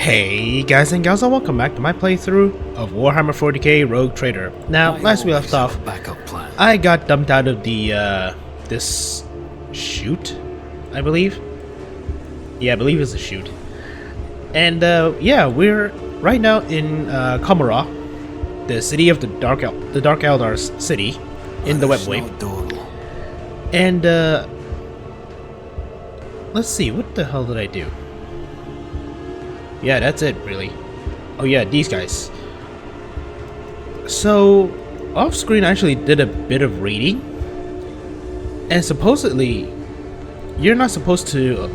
Hey guys and gals, and welcome back to my playthrough of Warhammer 40k Rogue Trader. Now, last we left off, I got dumped out of the, this chute, I believe. Yeah, I believe it's a chute. And, yeah, we're right now in, Commorragh, the city of the Dark Eldar's city, in the Webway. And, let's see, what the hell did I do? Yeah, that's it, really. Oh yeah, these guys. So, off screen I actually did a bit of reading. And supposedly, you're not supposed to...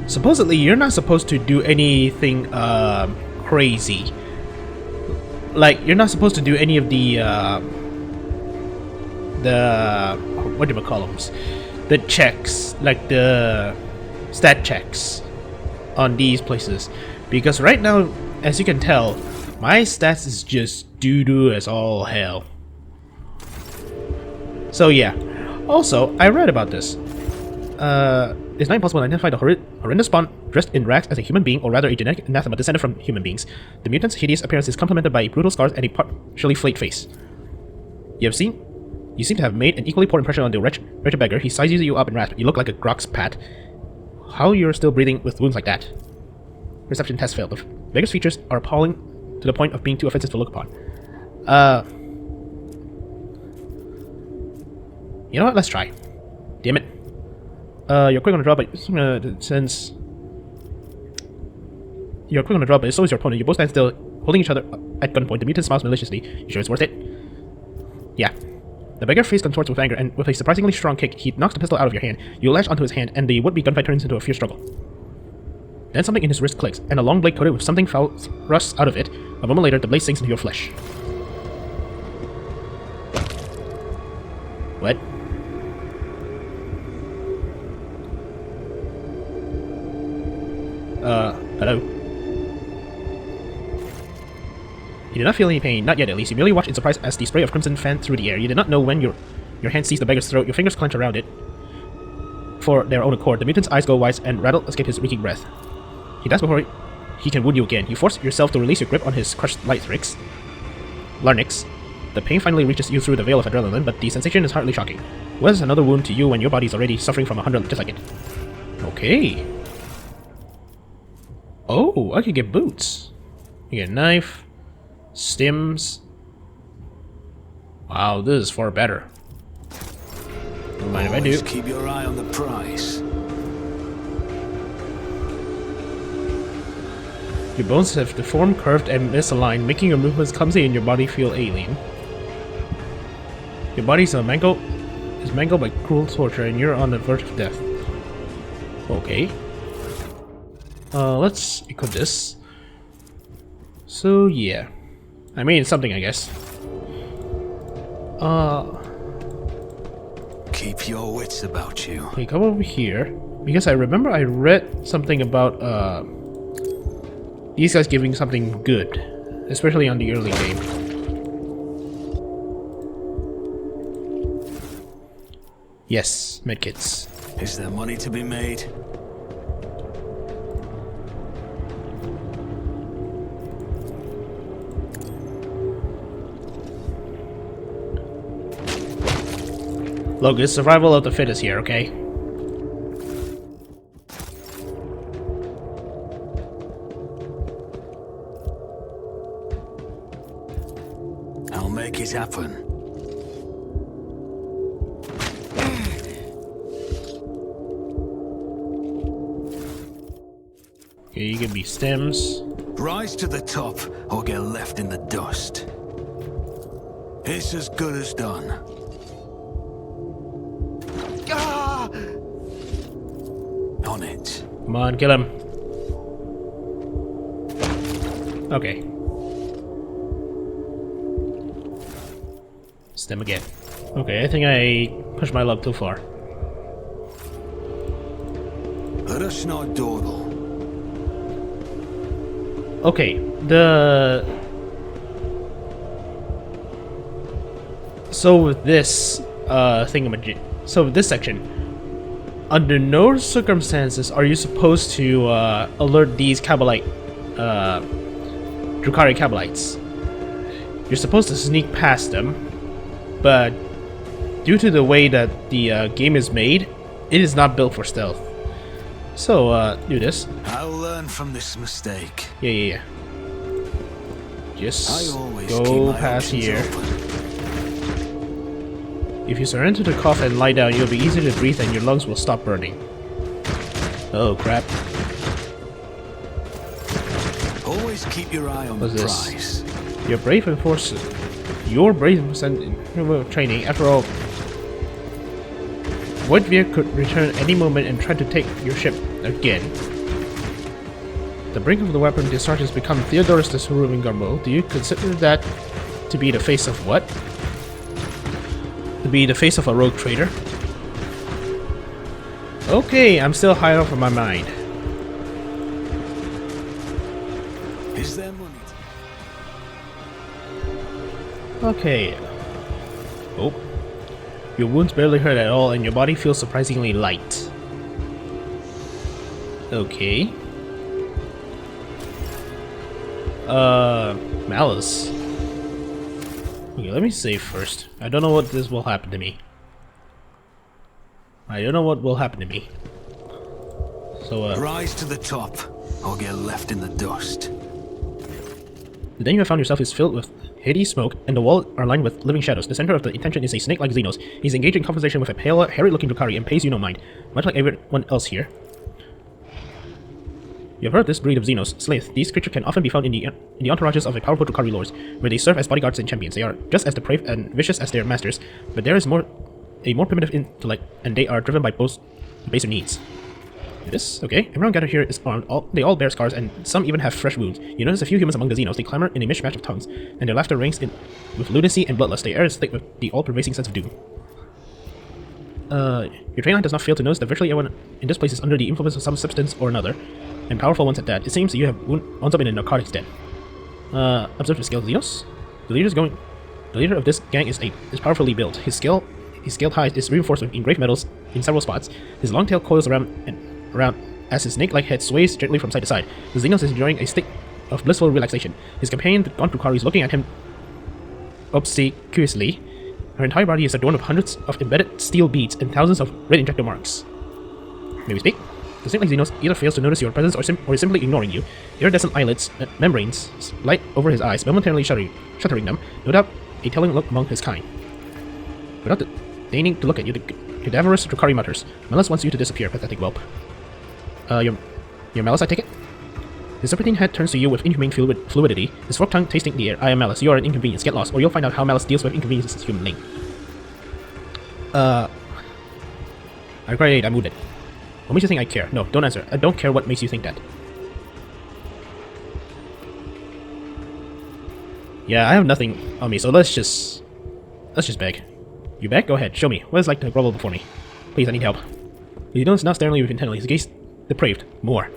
Supposedly, you're not supposed to do anything, crazy. Like, you're not supposed to do any of the, whatchamacallums? The checks, like the stat checks on these places, because right now, as you can tell, my stats is just doo-doo as all hell. So yeah, also I read about this. It's not impossible to identify the horrendous spawn dressed in rags as a human being, or rather a genetic anathema descended from human beings. The mutant's hideous appearance is complemented by brutal scars and a partially flayed face. You seem to have made an equally poor impression on the wretched beggar. He sizes you up and rasps. You look like a Grok's pat. How you're still breathing with wounds like that? Perception test failed. The beggar's features are appalling to the point of being too offensive to look upon. You know what? Let's try. Damn it. You're quick on the draw, but since you're quick on the draw, but so is your opponent. You both stand still, holding each other at gunpoint. The mutant smiles maliciously. You sure it's worth it? Yeah. The beggar face contorts with anger, and with a surprisingly strong kick, he knocks the pistol out of your hand. You lash onto his hand, and the would-be gunfight turns into a fierce struggle. Then something in his wrist clicks, and a long blade coated with something foul thrusts out of it. A moment later, the blade sinks into your flesh. What? Hello? You did not feel any pain, not yet at least. You merely watched in surprise as the spray of crimson fanned through the air. You did not know when your hand seized the beggar's throat. Your fingers clench around it for their own accord. The mutant's eyes go wide and rattle escape his reeking breath. He dies before he can wound you again. You force yourself to release your grip on his crushed larynx. The pain finally reaches you through the veil of adrenaline, but the sensation is hardly shocking. What is another wound to you when your body is already suffering from 100 just like it? Okay. Oh, I could get boots. You get a knife. Stims. Wow, this is far better. Don't mind if I do. Keep your eye on the prize. Your bones have deformed, curved, and misaligned, making your movements clumsy and your body feel alien. Your body is mangled by cruel torture, and you're on the verge of death. Okay. Let's equip this. So yeah. I mean, something, I guess. Keep your wits about you. Okay, come over here. Because I remember I read something about, these guys giving something good. Especially on the early game. Yes, medkits. Is there money to be made? Look, it's survival of the fittest here, okay? I'll make it happen. Okay, you can be stems. Rise to the top or get left in the dust. It's as good as done. On it. Come on, kill him. Okay. Stem again. Okay, I think I pushed my luck too far. Let us not dawdle. Okay, so with this thingamajig, so with this section, Under no circumstances are you supposed to alert these Kabbalite, Drukhari Kabbalites. You're supposed to sneak past them, but due to the way that the game is made, it is not built for stealth. So, do this. I'll learn from this mistake. Yeah. Just I always go keep my past options here. open. If you surrender to the cough and lie down, you'll be easier to breathe and your lungs will stop burning. Oh crap. Always keep your eye on What's the this? prize. You're brave and force. Your brave and training. After all, Voidveer could return any moment and try to take your ship again. The brink of the weapon discharge has become Theodorus the Ruling Garbo. Do you consider that to be the face of what? To be the face of a rogue trader? Okay, I'm still high off of my mind. Is there money? Okay. Oh. Your wounds barely hurt at all and your body feels surprisingly light. Okay. Malice. Okay, let me save first. I don't know what this will happen to me. So, Rise to the top, or get left in the dust. the den you have found yourself is filled with Hades smoke, and the walls are lined with living shadows. The center of the intention is a snake-like Xenos. He's engaged in conversation with a pale, hairy-looking Drukhari and pays you no mind, much like everyone else here. You have heard of this breed of Xenos, Slith. These creatures can often be found in the entourages of a powerful Drukhari lords, where they serve as bodyguards and champions. They are just as depraved and vicious as their masters, but there is a more primitive intellect, and they are driven by both baser needs. This? Okay. Everyone gathered here is armed. They all bear scars, and some even have fresh wounds. You notice a few humans among the Xenos. They clamor in a mishmash of tongues, and their laughter rings with lunacy and bloodlust. They air is thick with the all-pervasive sense of doom. Your train line does not fail to notice that virtually everyone in this place is under the influence of some substance or another, and powerful ones at that. It seems that you have wound up in a narcotics den. Observe the scaled Xenos. The leader of this gang is powerfully built. His scaled hide is reinforced with engraved metals in several spots. His long tail coils around as his snake-like head sways gently from side to side. The Xenos is enjoying a state of blissful relaxation. His companion, the Gaunt Drukhari, is looking at him obsequiously. Her entire body is adorned with hundreds of embedded steel beads and thousands of red injector marks. May we speak? The snake-like Xenos either fails to notice your presence or is simply ignoring you. Iridescent eyelids, membranes, light over his eyes, momentarily shuttering them, no doubt a telling look among his kind. Without deigning to look at you, the cadaverous Drukhari mutters, "Malice wants you to disappear, pathetic whelp." Your Malice, I take it? His serpentine head turns to you with inhumane fluidity, his forked tongue tasting the air. "I am Malice. You are an inconvenience. Get lost, or you'll find out how Malice deals with inconveniences as human link." I cried. I'm wounded. What makes you think I care? No, don't answer. I don't care what makes you think that. Yeah, I have nothing on me, so let's just beg. You beg? Go ahead, show me. What it's like to grovel before me. Please, I need help. The Xenos is now staring at you intently, his gaze depraved. More.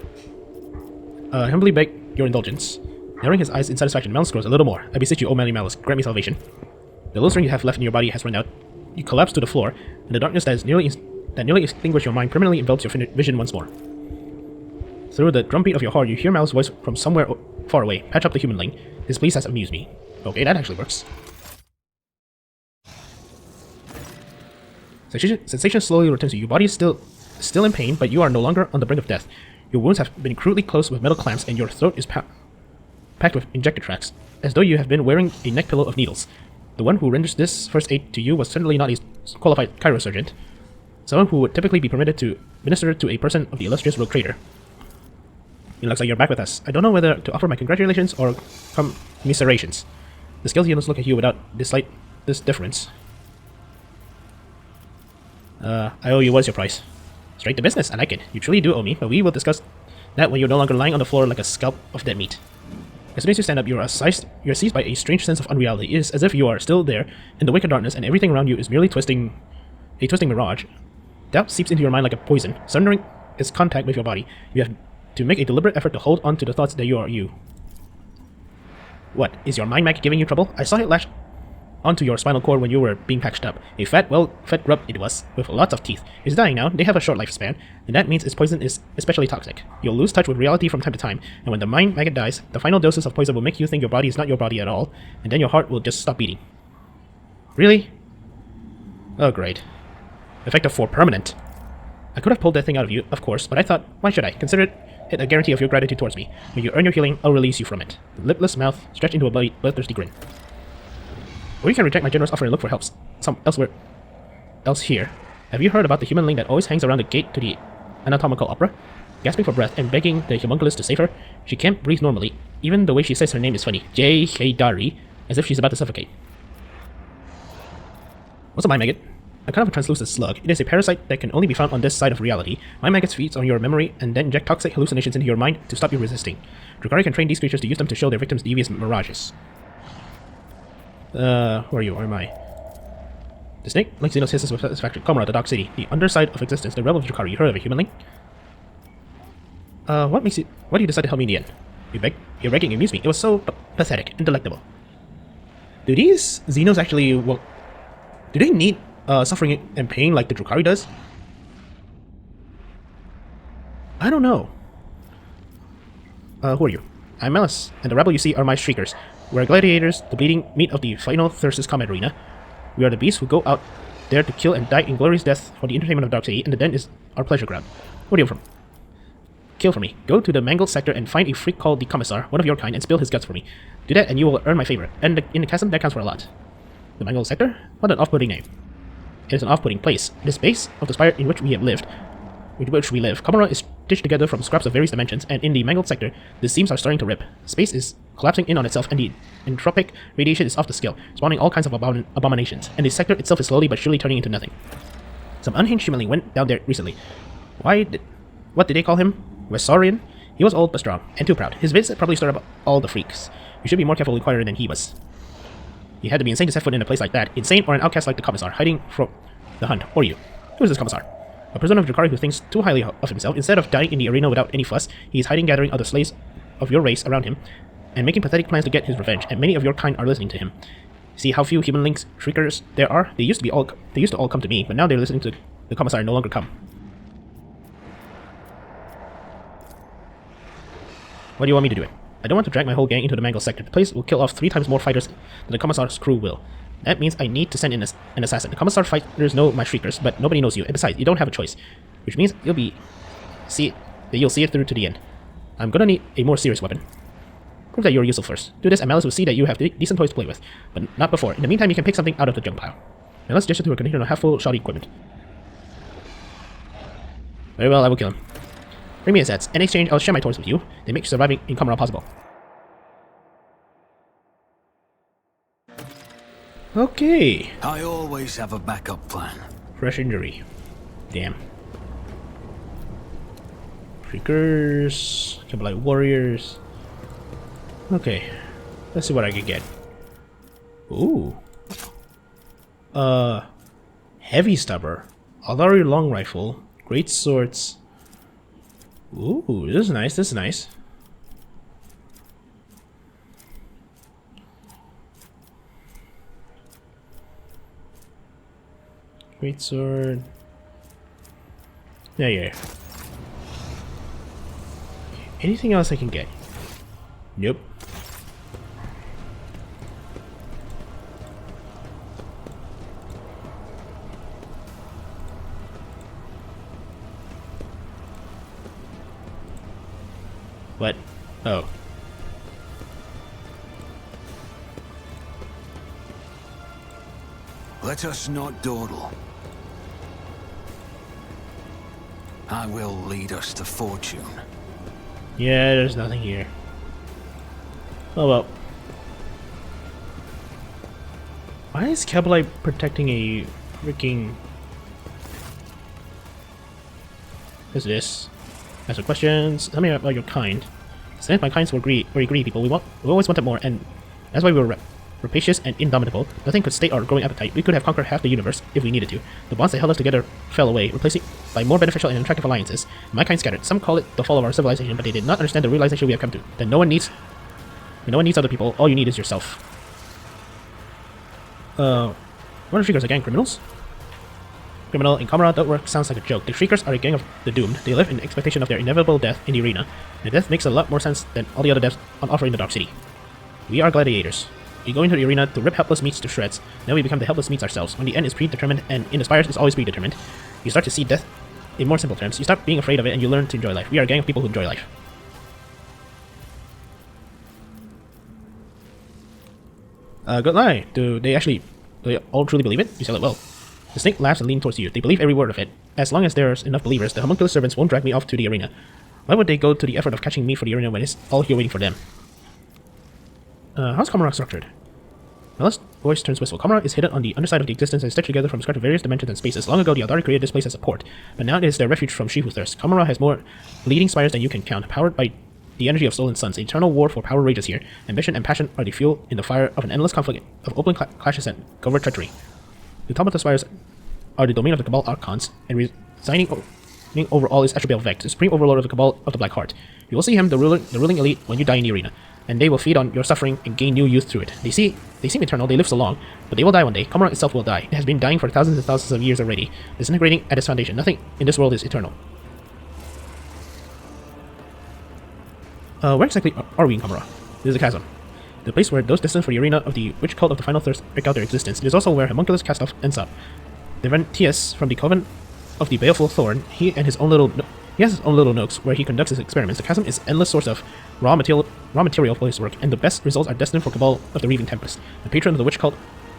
Humbly beg your indulgence. Narrowing his eyes in satisfaction, Malice grows a little more. I beseech you, O manly Malice, grant me salvation. The little strength you have left in your body has run out. You collapse to the floor, and the darkness that nearly extinguished your mind permanently envelops your vision once more. Through the drumbeat of your heart, you hear Malice's voice from somewhere far away. Patch up the human link. His pleas has amused me. Okay, that actually works. Sensation slowly returns to you. Your body is still in pain, but you are no longer on the brink of death. Your wounds have been crudely closed with metal clamps, and your throat is packed with injector tracks, as though you have been wearing a neck pillow of needles. The one who renders this first aid to you was certainly not a qualified chirosurgeon, someone who would typically be permitted to minister to a person of the illustrious rogue trader. It looks like you're back with us. I don't know whether to offer my congratulations or commiserations. The skilled Xenos look at you without this difference. I owe you. What's your price? Straight to business. I like it. You truly do owe me, but we will discuss that when you're no longer lying on the floor like a scalp of dead meat. As soon as you stand up, you're seized by a strange sense of unreality. It is as if you are still there in the wake of darkness, and everything around you is merely a twisting mirage. Doubt seeps into your mind like a poison. Surrendering its contact with your body, you have to make a deliberate effort to hold on to the thoughts that you are you. What? Is your mind mech giving you trouble? I saw it onto your spinal cord when you were being patched up. A fat, well-fed grub it was, with lots of teeth. It's dying now. They have a short lifespan, and that means its poison is especially toxic. You'll lose touch with reality from time to time, and when the mind maggot dies, the final doses of poison will make you think your body is not your body at all, and then your heart will just stop beating. Really? Oh, great. Effective 4 permanent. I could have pulled that thing out of you, of course, but I thought, why should I? Consider it a guarantee of your gratitude towards me. When you earn your healing, I'll release you from it. The lipless mouth stretched into a bloodthirsty grin. Or you can reject my generous offer and look for help elsewhere else here. Have you heard about the human link that always hangs around the gate to the anatomical opera? Gasping for breath and begging the homunculus to save her, she can't breathe normally. Even the way she says her name is funny. J-H-A-Dari, as if she's about to suffocate. What's a mind maggot? A kind of a translucent slug. It is a parasite that can only be found on this side of reality. Mind maggots feeds on your memory and then inject toxic hallucinations into your mind to stop you resisting. Drukhari can train these creatures to use them to show their victims devious mirages. Who are you? Or am I? The snake, like Xenos, hisses with satisfaction. Commorragh, the Dark City. The underside of existence. The realm of Drukhari. You heard of a human link? Why do you decide to help me in the end? Your begging amused me. It was so pathetic and delectable. Do these Xenos actually, well, do they need suffering and pain like the Drukhari does? I don't know. Who are you? I'm Malice, and the rabble you see are my shriekers. We're gladiators, the bleeding meat of the final Thyrsus combat arena. We are the beasts who go out there to kill and die in glorious death for the entertainment of Dark City, and the den is our pleasure ground. Where are you from? Kill for me. Go to the mangled sector and find a freak called the Commissar, one of your kind, and spill his guts for me. Do that and you will earn my favor. And in the chasm, that counts for a lot. The mangled sector? What an off-putting name. It is an off-putting place. This base of the spire in which we live, Commorragh is stitched together from scraps of various dimensions, and in the mangled sector, the seams are starting to rip. Space is collapsing in on itself, and the entropic radiation is off the scale, spawning all kinds of abominations, and the sector itself is slowly but surely turning into nothing. Some unhinged humanling went down there recently. What did they call him? Wesarian? He was old but strong, and too proud. His visit probably stirred up all the freaks. You should be more careful inquirer than he was. You had to be insane to set foot in a place like that. Insane or an outcast like the Commissar, hiding from the hunt. Or you. Who is this Commissar? A prisoner of Drukhari who thinks too highly of himself. Instead of dying in the arena without any fuss, he is hiding, gathering other slaves of your race around him, and making pathetic plans to get his revenge, and many of your kind are listening to him. See how few human links shriekers there are? They used to all come to me, but now they're listening to the Commissar and no longer come. What do you want me to do? I don't want to drag my whole gang into the mangled sector. The place will kill off 3 times more fighters than the Commissar's crew will. That means I need to send in an assassin. The Commissar fighters know my shriekers, but nobody knows you. And besides, you don't have a choice. Which means you'll see it through to the end. I'm gonna need a more serious weapon. Prove that you're useful first. Do this and Malice will see that you have decent toys to play with. But not before. In the meantime, you can pick something out of the junk pile. Now let's gesture to a container of half-full shoddy equipment. Very well, I will kill him. Bring me his heads. In exchange, I'll share my toys with you. They make surviving in Commorragh possible. Okay. I always have a backup plan. Fresh injury. Damn. Freakers. Kabbalite warriors. Okay. Let's see what I can get. Ooh. Heavy stubber. Alari long rifle. Great swords. Ooh, this is nice. This is nice. Great sword. Yeah. Anything else I can get? Nope. What? Oh. Let us not dawdle. I will lead us to fortune. Yeah, there's nothing here. Oh well. Why is Kabbalite protecting a freaking... What's this? Answer questions. Tell me about your kind. Since my kinds were very greedy people, we always wanted more, and that's why we were rapacious and indomitable. Nothing could stay our growing appetite. We could have conquered half the universe if we needed to. The bonds that held us together fell away, replacing by more beneficial and attractive alliances. My kind scattered. Some call it the fall of our civilization, but they did not understand the realization we have come to. That no one needs other people. All you need is yourself. What are Shriekers, a gang of criminals? Criminal in Commorragh, that work sounds like a joke. The Shriekers are a gang of the doomed. They live in expectation of their inevitable death in the arena. Their death makes a lot more sense than all the other deaths on offer in the Dark City. We are gladiators. We go into the arena to rip helpless meats to shreds, then we become the helpless meats ourselves. When the end is predetermined, and in the Spires is always predetermined, you start to see death in more simple terms. You stop being afraid of it and you learn to enjoy life. We are a gang of people who enjoy life. Good lie. Do they all truly believe it? You sell it well. The snake laughs and leans towards you. They believe every word of it. As long as there's enough believers, the homunculus servants won't drag me off to the arena. Why would they go to the effort of catching me for the arena when it's all here waiting for them? How's Commorragh structured? Malice's voice turns wistful. Commorragh is hidden on the underside of the existence and stitched together from the scratch of various dimensions and spaces. Long ago, the Abelar created this place as a port, but now it is their refuge from she who thirsts. Commorragh has more leading spires than you can count, powered by the energy of stolen suns. Eternal war for power rages here. Ambition and passion are the fuel in the fire of an endless conflict of open clashes and covert treachery. The top of the spires are the domain of the Cabal Archons, and resigning over all is Abelar Vex, the supreme overlord of the Cabal of the Black Heart. You will see him, the ruling elite, when you die in the arena, and they will feed on your suffering and gain new youth through it. They seem eternal, they live so long, but they will die one day. Commorragh itself will die. It has been dying for thousands and thousands of years already, disintegrating at its foundation. Nothing in this world is eternal. Where exactly are we in Commorragh? This is a chasm. The place where those destined for the arena of the witch cult of the final thirst break out their existence. It is also where homunculus cast off ends up. The Ventius from the Coven of the Baleful Thorn, he has his own little nooks where he conducts his experiments. The chasm is an endless source of raw material for his work, and the best results are destined for Cabal of the Reaving Tempest, the patron of the witch cult,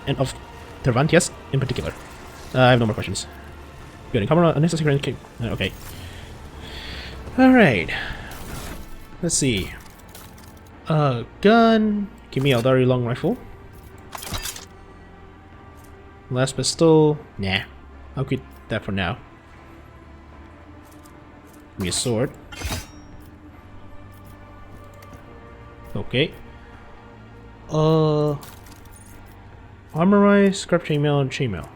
and of Tervantius in particular. I have no more questions. Good. In Commorragh, unnecessary. Okay. Alright. Let's see. Gun. Give me a very long rifle. Last pistol. Nah. I'll keep that for now. Give me a sword. Okay. Armorized, scrap chainmail, and chainmail.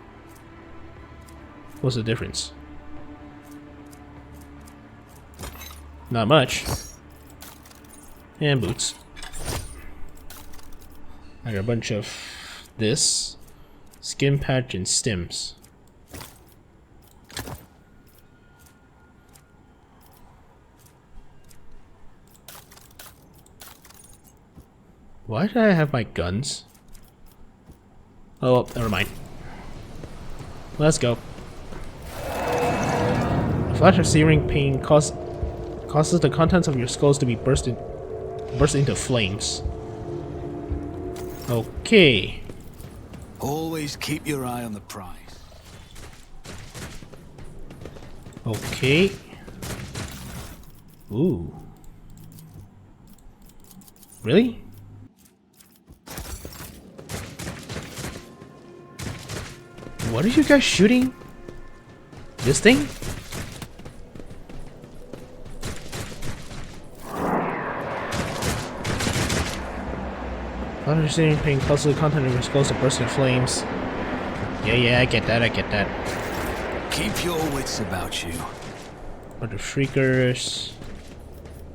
What's the difference? Not much. And boots. I got a bunch of this. Skin patch and stims. Why did I have my guns? Oh, well, never mind. Let's go. A flash of searing pain causes the contents of your skulls to be burst into flames. Okay. Always keep your eye on the prize. Okay. Ooh. Really? What are you guys shooting? This thing? Understanding paying close to the content of your skulls to burst into flames. Yeah, I get that. Keep your wits about you. Bunch of shriekers.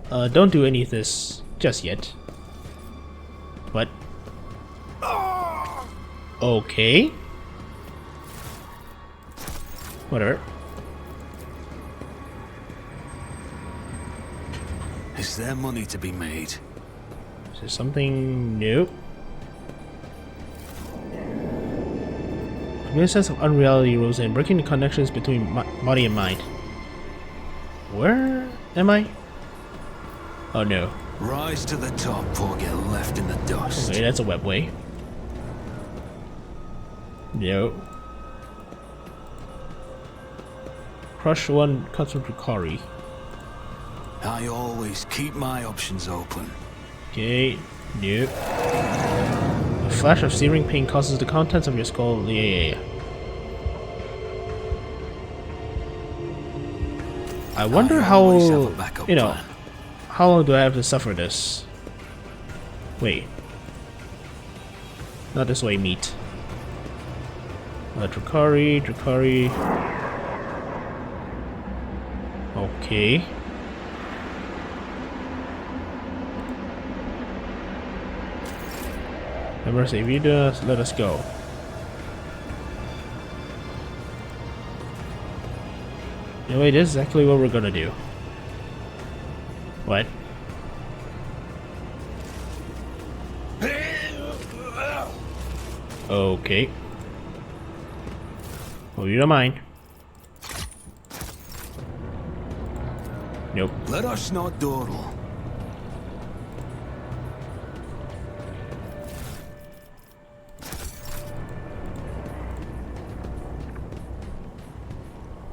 Don't do any of this just yet. What? Okay. Whatever. Is there money to be made? Is there something new? A sense of unreality rose in, breaking the connections between body and mind. Where am I? Oh no. Rise to the top or get left in the dust. Okay, that's a webway. No. Crush one cuts from Drukari. I always keep my options open. Okay, nope. A flash of searing pain causes the contents of your skull. Yeah. I wonder how, you know, how long do I have to suffer this? Wait. Not this way, meat. Drukari. Okay. Remember, if you do, let us go. Anyway, this is exactly what we're gonna do. What? Okay. Oh, you don't mind. Nope. Let us not dawdle.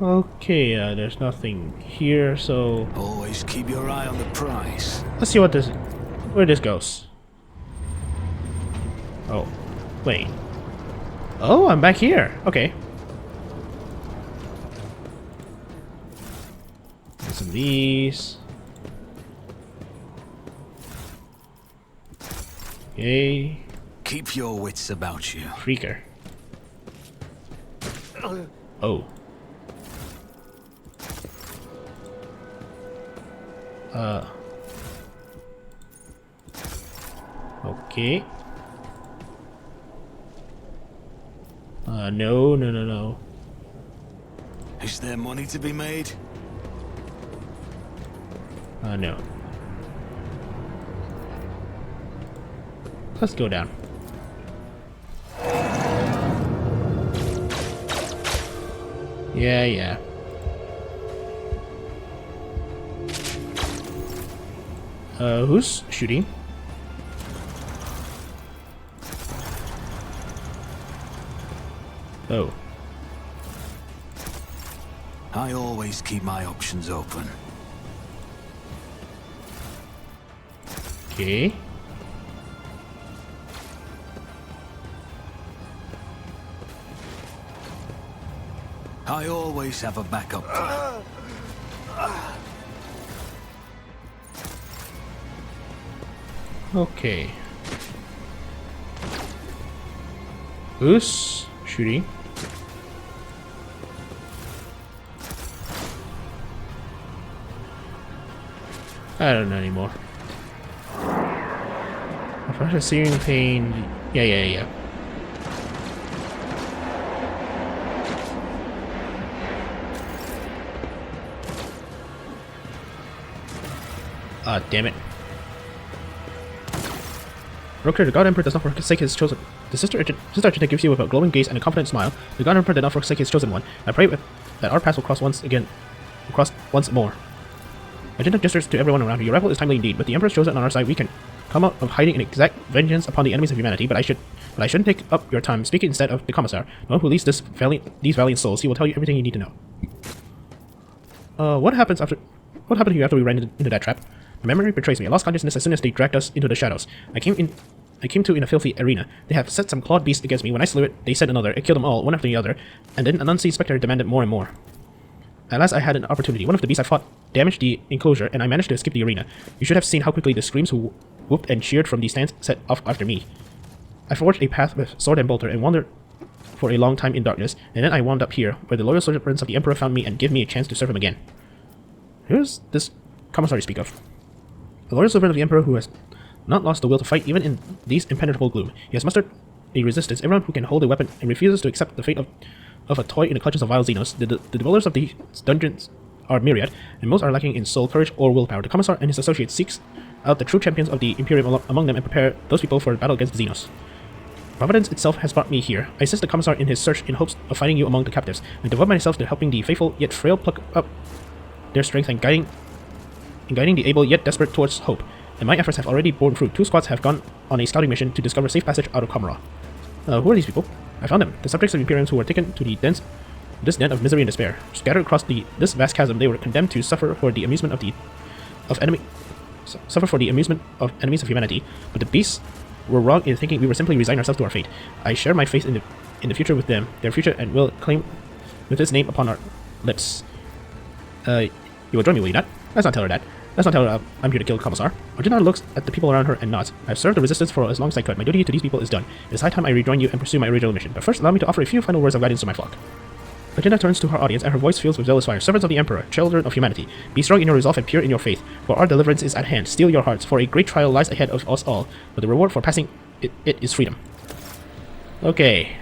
Okay, there's nothing here, so Always keep your eye on the prize. let's see where this goes. Oh, wait. Oh, I'm back here. Okay. Some of these. Okay. Keep your wits about you. Freaker. Oh. Okay. No. Is there money to be made? No. Let's go down. Yeah. Who's shooting? Oh. I always keep my options open. Okay. I always have a backup plan. Okay. Who's shooting? I don't know anymore. Fresh searing pain. Yeah. Ah, damn it. Roker, the God Emperor does not forsake his chosen. The sister Argenta gives you with a glowing gaze and a confident smile. The God Emperor did not forsake his chosen one. I pray that our paths will cross once more. Argenta gestures to everyone around her. Your arrival is timely indeed. With the Emperor's chosen on our side, we can come out of hiding and exact vengeance upon the enemies of humanity. But I shouldn't take up your time. Speak instead of the Commissar, the one who leads these valiant souls. He will tell you everything you need to know. What happened to you after we ran into that trap? My memory betrays me. I lost consciousness as soon as they dragged us into the shadows. I came to in a filthy arena. They have set some clawed beast against me. When I slew it, they set another. It killed them all, one after the other. And then an unseen spectre demanded more and more. At last I had an opportunity. One of the beasts I fought damaged the enclosure, and I managed to escape the arena. You should have seen how quickly the screams who whooped and cheered from the stands set off after me. I forged a path with sword and bolter and wandered for a long time in darkness, and then I wound up here, where the loyal servants of the Emperor found me and gave me a chance to serve him again. Who's this Commissar you speak of? A loyal servant of the Emperor who has not lost the will to fight even in these impenetrable gloom. He has mustered a resistance, everyone who can hold a weapon, and refuses to accept the fate of a toy in the clutches of vile Xenos. The dwellers of these dungeons are myriad, and most are lacking in soul, courage, or willpower. The Commissar and his associates seeks out the true champions of the Imperium among them and prepare those people for battle against the Xenos. Providence itself has brought me here. I assist the Commissar in his search in hopes of finding you among the captives, and devote myself to helping the faithful yet frail pluck up their strength and guiding the able yet desperate towards hope. And my efforts have already borne fruit. 2 squads have gone on a scouting mission to discover safe passage out of Commorragh. Who are these people? I found them. The subjects of the Imperiums who were taken to this den of misery and despair. Scattered across this vast chasm, they were condemned to suffer for the amusement of enemies of humanity. But the beasts were wrong in thinking we were simply resign ourselves to our fate. I share my faith in the future with them, their future, and will claim with this name upon our lips. You will join me, will you not? Let's not tell her that. Let's not tell her I'm here to kill the Commissar. Argenta looks at the people around her and nods. I've served the resistance for as long as I could. My duty to these people is done. It is high time I rejoin you and pursue my original mission. But first, allow me to offer a few final words of guidance to my flock. Argenta turns to her audience, and her voice fills with zealous fire. Servants of the Emperor, children of humanity, be strong in your resolve and pure in your faith, for our deliverance is at hand. Steel your hearts, for a great trial lies ahead of us all, but the reward for passing it is freedom. Okay.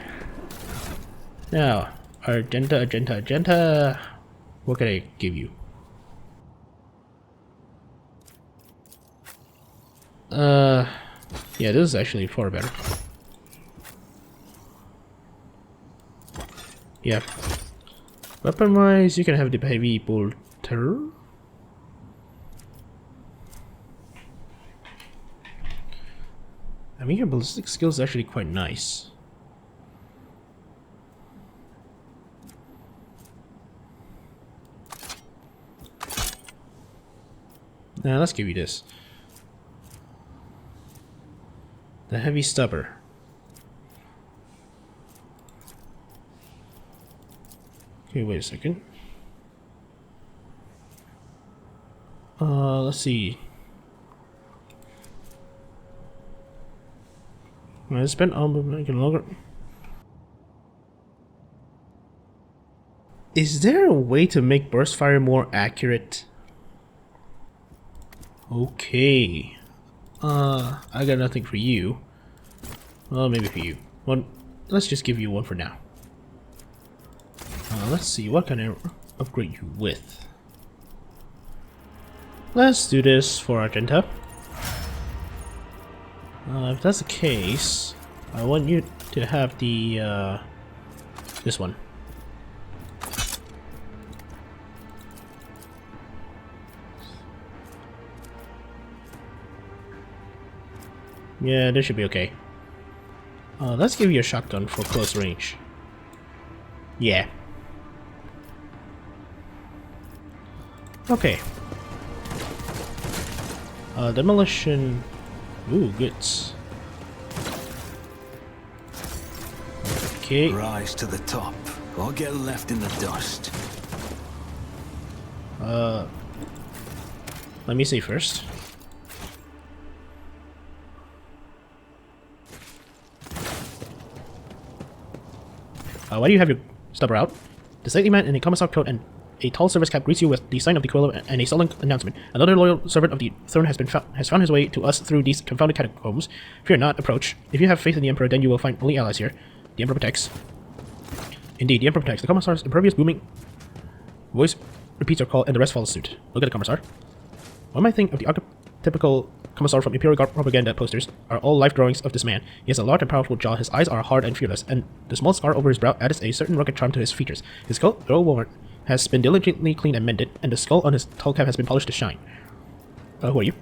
Now, Argenta. What can I give you? Yeah, this is actually far better. Yeah. Weapon-wise, you can have the heavy bolter. I mean, your ballistic skill is actually quite nice. Now, let's give you this. The heavy stubber. Okay, wait a second. Let's see. I spent all my longer. Is there a way to make burst fire more accurate? Okay. I got nothing for you. Well, maybe for you. One. Let's just give you one for now. Let's see, what can I upgrade you with? Let's do this for Argenta. If that's the case, I want you to have the, this one. Yeah, this should be okay. Let's give you a shotgun for close range. Yeah. Okay. Demolition. Ooh, goods. Okay. Rise to the top, or get left in the dust. Let me see first. Why do you have your stubber out? The stately man in a commissar coat and a tall service cap greets you with the sign of the quill and a sullen announcement. Another loyal servant of the throne has found his way to us through these confounded catacombs. Fear not, approach. If you have faith in the Emperor, then you will find only allies here. The Emperor protects. Indeed, the Emperor protects. The Commissar's impervious booming voice repeats our call, and the rest follows suit. Look at the Commissar. One might think of the archetypical Commissar from Imperial Guard propaganda posters are all life drawings of this man. He has a large and powerful jaw, his eyes are hard and fearless, and the small scar over his brow adds a certain rugged charm to his features. His coat, though worn, has been diligently cleaned and mended, and the skull on his tall cap has been polished to shine. Who are you?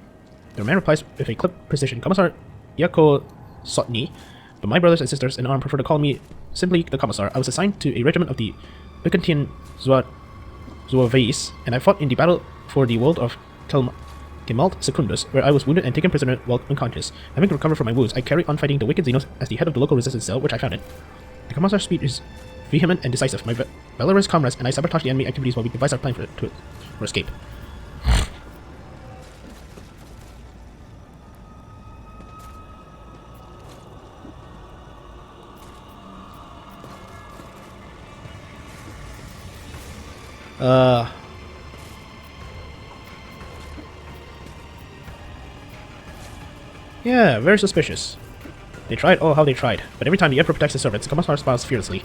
The man replies with a clipped precision, Commissar Yako Sotni, but my brothers and sisters in arms prefer to call me simply the Commissar. I was assigned to a regiment of the Byzantine Zouaves, and I fought in the battle for the world of Gemalt Secundus, where I was wounded and taken prisoner while unconscious. Having recovered from my wounds, I carry on fighting the wicked Xenos as the head of the local resistance cell, which I founded. The Commissar's speech is vehement and decisive. My valorous comrades and I sabotage the enemy activities while we devise our plan for escape. Yeah, very suspicious. They tried, oh how they tried, but every time the Emperor protects his servants, the Commissar smiles fearlessly.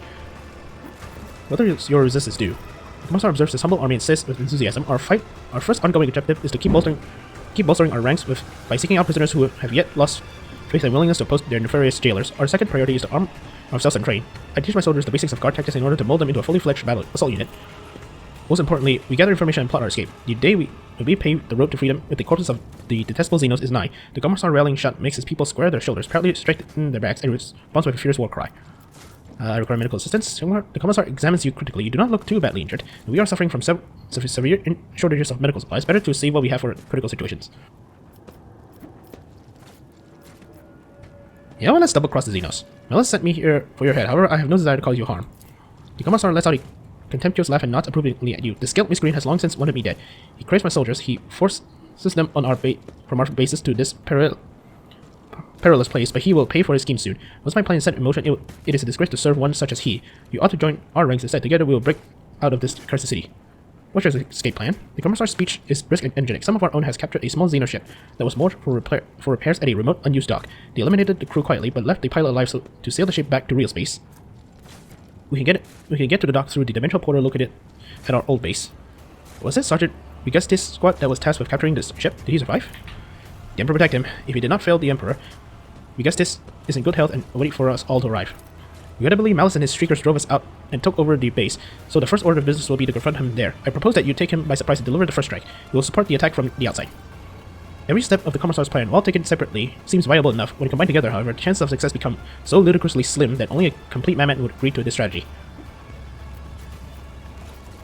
What is your resistance due? The Commissar observes his humble army and says with enthusiasm, our first ongoing objective is to keep bolstering our ranks by seeking out prisoners who have yet lost faith and willingness to oppose their nefarious jailers. Our second priority is to arm ourselves and train. I teach my soldiers the basics of guard tactics in order to mold them into a fully fledged battle assault unit. Most importantly, we gather information and plot our escape. The day we pave the road to freedom with the corpses of the detestable Xenos is nigh. The Commissar rallying shot makes his people square their shoulders, proudly straighten their backs, and responds with a fierce war cry. I require medical assistance. The Commissar examines you critically. You do not look too badly injured. We are suffering from severe shortages of medical supplies. Better to save what we have for critical situations. Yeah, well, let's double cross the Xenos. Malice sent me here for your head. However, I have no desire to cause you harm. The Commissar lets out a contemptuous laugh and nods approvingly at you. The skilled miscreant has long since wanted me dead. He craves my soldiers. He forces them on from our bases to this perilous place, but he will pay for his scheme soon. Once my plan is set in motion, it is a disgrace to serve one such as he. You ought to join our ranks instead. Together we will break out of this cursed city. What's your escape plan? The Commissar's speech is brisk and energetic. Some of our own has captured a small Xeno ship that was moored for repairs at a remote, unused dock. They eliminated the crew quietly, but left the pilot alive to sail the ship back to real space. We can get to the dock through the dimensional portal located at our old base. Was it Sergeant Augustus' squad that was tasked with capturing this ship? Did he survive? The Emperor protect him. If he did not fail the Emperor, Augustus is in good health and waiting for us all to arrive. Regrettably, Malice and his streakers drove us out and took over the base, so the first order of business will be to confront him there. I propose that you take him by surprise and deliver the first strike. We will support the attack from the outside. Every step of the Commissar's plan, while taken separately, seems viable enough. When combined together, however, the chances of success become so ludicrously slim that only a complete madman would agree to this strategy.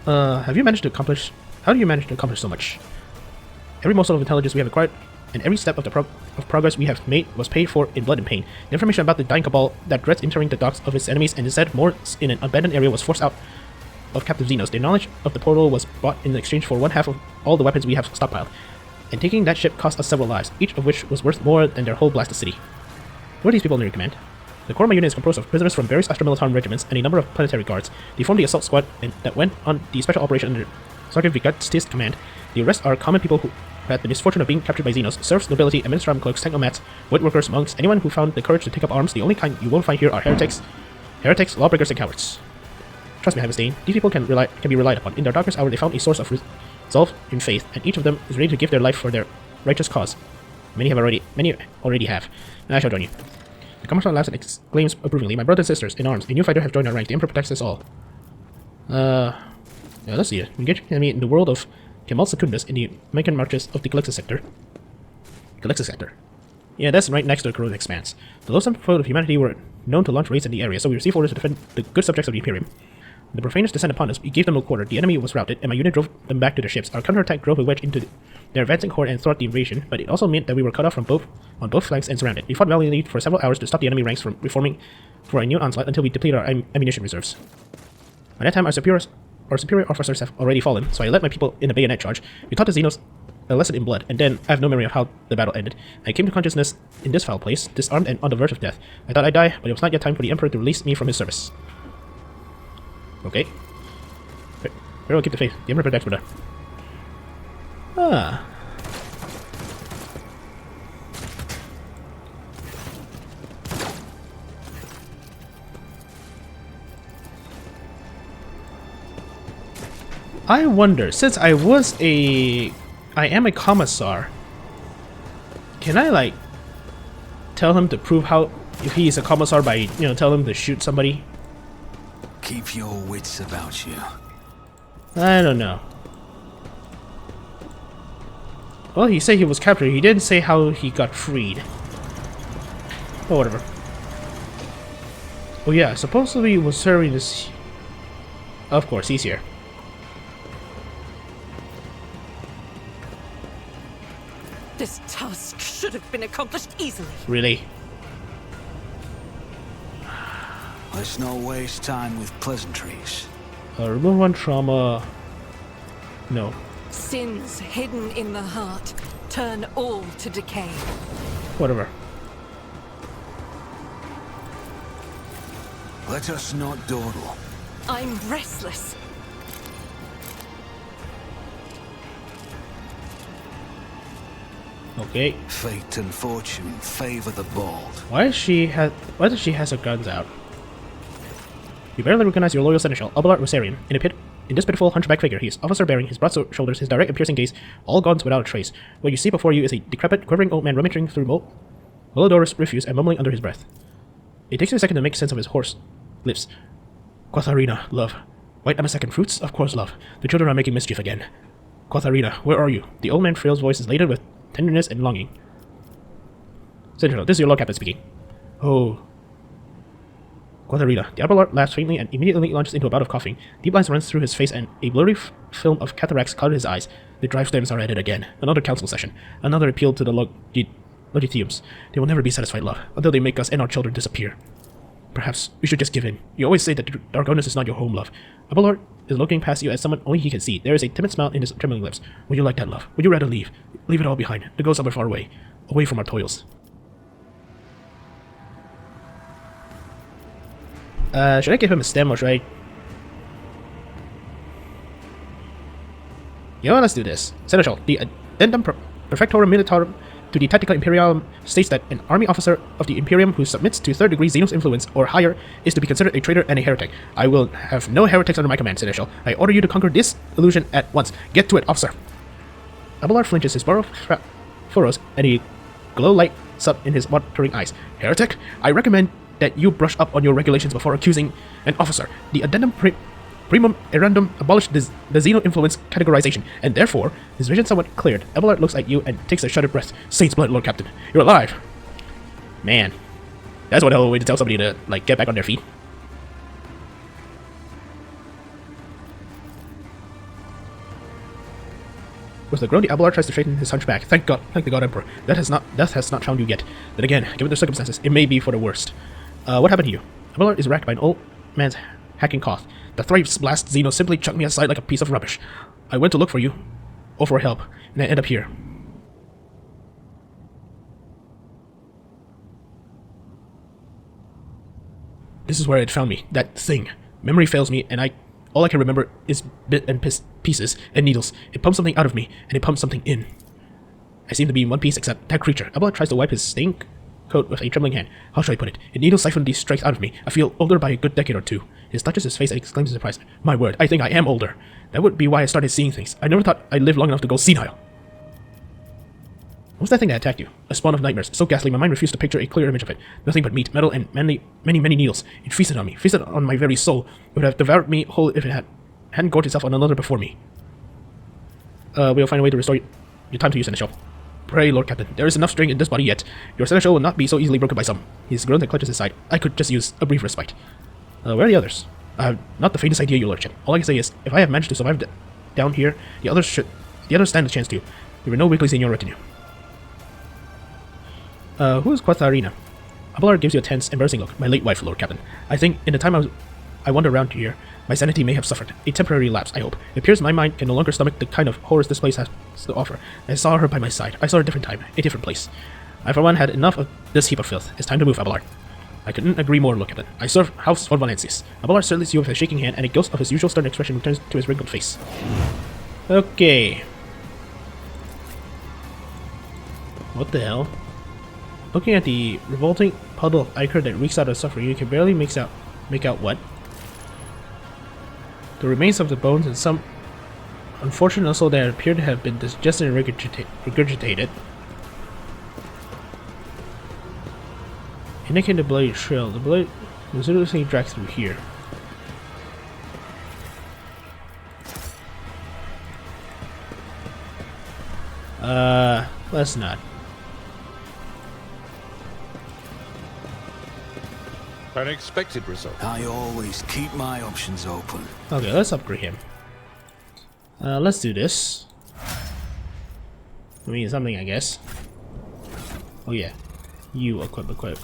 How do you manage to accomplish so much? Every morsel of intelligence we have acquired, and every step of the progress we have made was paid for in blood and pain. The information about the dying cabal that dreads entering the docks of its enemies and instead moored in an abandoned area was forced out of captive Xenos. The knowledge of the portal was bought in exchange for one half of all the weapons we have stockpiled. And taking that ship cost us several lives, each of which was worth more than their whole blasted city. Who are these people under your command? The Commorragh unit is composed of prisoners from various Astra-Militan regiments and a number of planetary guards. They formed the assault squad that went on the special operation under Sergeant Augustus' command. The rest are common people who had the misfortune of being captured by Xenos: serfs, nobility, administratum clerks, technomats, woodworkers, monks, anyone who found the courage to take up arms. The only kind you won't find here are heretics, lawbreakers, and cowards. Trust me, Havestein, these people can be relied upon. In their darkest hour, they found a source of resolve in faith, and each of them is ready to give their life for their righteous cause. Many already have. I shall join you. The Commissar laughs and exclaims approvingly, "My brothers and sisters in arms, a new fighter have joined our ranks. The Emperor protects us all." Yeah, let's see it. We engage enemy in the world of Kemal Secundus in the American marches of the Galaxy sector. Yeah, that's right next to the Corona Expanse. The loathsome foe of humanity were known to launch raids in the area, so we received orders to defend the good subjects of the Imperium. The profaners descended upon us. We gave them no quarter. The enemy was routed, and my unit drove them back to their ships. Our counterattack drove a wedge into their advancing horde and thwarted the invasion, but it also meant that we were cut off on both flanks and surrounded. We fought valiantly for several hours to stop the enemy ranks from reforming for a new onslaught until we depleted our ammunition reserves. By that time, our superior officers have already fallen, so I led my people in a bayonet charge. We taught the Xenos a lesson in blood, and then I have no memory of how the battle ended. I came to consciousness in this foul place, disarmed and on the verge of death. I thought I'd die, but it was not yet time for the Emperor to release me from his service. Okay. Very well, keep the faith. The Emperor protects brother. Ah. I wonder, since I am a Commissar, can I, like, tell him to prove how, if he's a Commissar by, tell him to shoot somebody? Keep your wits about you. I don't know. Well, he said he was captured. He didn't say how he got freed. Oh, whatever. Oh yeah, supposedly he was serving this... Of course, he's here. This task should have been accomplished easily. Really? Let's not waste time with pleasantries. Remove one trauma... No. Sins hidden in the heart turn all to decay. Whatever. Let us not dawdle. I'm restless. Okay. Fate and fortune favor the bold. Why does she have her guns out? You barely recognize your loyal seneschal, Abelar Rosarian, in this pitiful hunchback figure. He is officer bearing, his broad shoulders, his direct and piercing gaze, all gone without a trace. What you see before you is a decrepit, quivering old man rummaging through malodorous refuse and mumbling under his breath. It takes you a second to make sense of his hoarse lips. Quatharina, love. White amasecond fruits? Of course, love. The children are making mischief again. Quatharina, where are you? The old man's frail voice is laden with tenderness and longing. Sentinel, this is your Lord Captain speaking. Oh. Quatharina. The Abelar laughs faintly and immediately launches into a bout of coughing. Deep lines runs through his face and a blurry film of cataracts clouded his eyes. The drive flames are at it again. Another council session. Another appeal to the Logitiums. They will never be satisfied, love, until they make us and our children disappear. Perhaps we should just give in. You always say that Dargonus is not your home, love. Abelar is looking past you as someone only he can see. There is a timid smile in his trembling lips. Would you like that, love? Would you rather leave? Leave it all behind, to go somewhere far away. Away from our toils. Should I give him a stem or should I... You know what, let's do this. Seneschal, the Addendum Perfectorum to the Tactical Imperium states that an army officer of the Imperium who submits to 3rd degree Xenos influence or higher is to be considered a traitor and a heretic. I will have no heretics under my command, said Eshel. I order you to conquer this illusion at once. Get to it, officer. Abelar flinches, his brow furrows, and a glow lights up in his watering eyes. Heretic, I recommend that you brush up on your regulations before accusing an officer. The addendum primum erandum abolished the Xeno influence categorization, and therefore, his vision somewhat cleared. Abelar looks at you and takes a shuddered breath. Saints blood, Lord Captain. You're alive. Man. That's one hell of a way to tell somebody to, like, get back on their feet. With a groan, the Abelar tries to straighten his hunchback. Thank the God Emperor. Death has not found you yet. Then again, given the circumstances, it may be for the worst. What happened to you? Abelar is racked by an old man's hacking cough. The Thrice Blast Xeno simply chucked me aside like a piece of rubbish. I went to look for you, or for help, and I end up here. This is where it found me. That thing. Memory fails me, and all I can remember is bit and pieces and needles. It pumps something out of me, and it pumps something in. I seem to be in one piece except that creature. Abelar tries to wipe his stained coat with a trembling hand. How should I put it? It needles siphon the strength out of me. I feel older by a good decade or two. He touches his face and exclaims in surprise. My word, I think I am older. That would be why I started seeing things. I never thought I'd live long enough to go senile. What's that thing that attacked you? A spawn of nightmares. So ghastly, my mind refused to picture a clear image of it. Nothing but meat, metal, and many needles. It feasted on me, feasted on my very soul. It would have devoured me whole if it hadn't gorged itself on another before me. We'll find a way to restore your time to use Seneschal. Pray, Lord Captain, there is enough string in this body yet. Your Seneschal will not be so easily broken by some. He groans and clutches his side. I could just use a brief respite. Where are the others? I have not the faintest idea, your lordship. All I can say is, if I have managed to survive down here, the others stand a chance too. There were no weaklies in your retinue. Who is Quatharina? Abelar gives you a tense, embarrassing look. My late wife, Lord Captain. I think in the time I wandered around here, my sanity may have suffered. A temporary lapse, I hope. It appears my mind can no longer stomach the kind of horrors this place has to offer. I saw her by my side. I saw her a different time, a different place. I for one had enough of this heap of filth. It's time to move, Abelar. I couldn't agree more, Lord Captain. I serve House von Valancius. Abelar salutes you with a shaking hand, and a ghost of his usual stern expression returns to his wrinkled face. Okay. What the hell? Looking at the revolting puddle of ichor that reeks out of suffering, you can barely make out what? The remains of the bones and some unfortunate muscle that appear to have been digested and regurgitated. Indicating the bloody trail. The blood was literally dragged through here. Let's not. Unexpected result. I always keep my options open. Okay, let's upgrade him. Let's do this. I mean, something, I guess. Oh yeah. You equip. Let's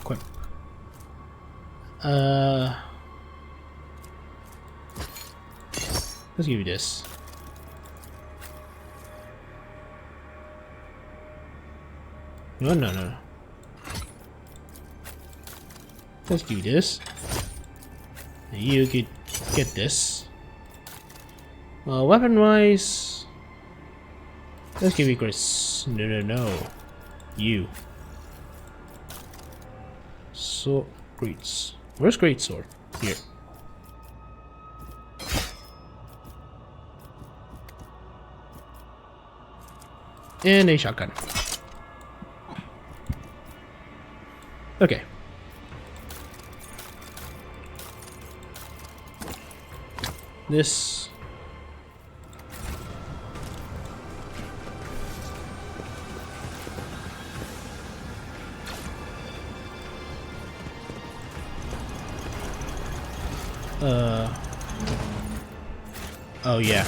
give you this. No. Let's do this. And you could get this. Weapon-wise, let's give you Grace. No. You. So, greats. Where's Great Sword? Here. And a shotgun. Okay. This. Oh yeah.